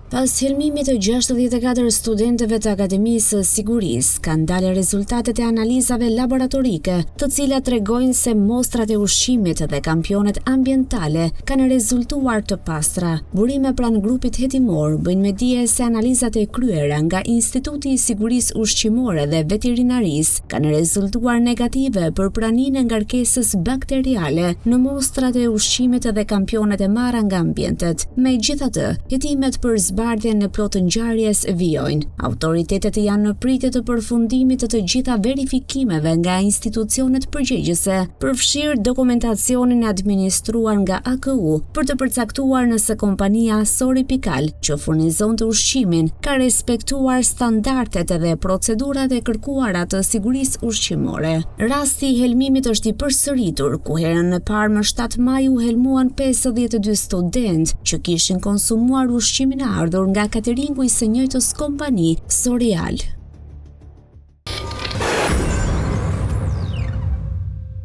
Pas helmimit të 64 studentëve të Akademisë së Sigurisë, kanë dalë rezultatet e analizave laboratorike, të cilat tregojnë se mostrat e ushqimit dhe kampionet ambientale kanë rezultuar të pastra. Burime pranë grupit hetimor bëjnë me dije se analizat e kryera nga Instituti i Sigurisë Ushqimore dhe Veterinarisë kanë rezultuar negative për praninë e ngarkesës bakteriale në mostrat e ushqimit dhe kampionet e marra nga ambientet. Megjithatë, hetimet për bardhjen në plotë ngjarjes vijojnë. Autoritetet janë në pritje të përfundimit të gjitha verifikimeve nga institucionet përgjegjëse, përfshirë dokumentacionin administruar nga AKU për të përcaktuar nëse kompania Sori Pikal, që furnizon të ushqimin, ka respektuar standardet dhe procedurat e kërkuara të sigurisë ushqimore. Rasti i helmimit është i përsëritur, ku herën e parë më 7 maj u helmuan 52 studentë që kishin konsumuar ushqimin nga cateringu i së njëjtës kompani Sorial.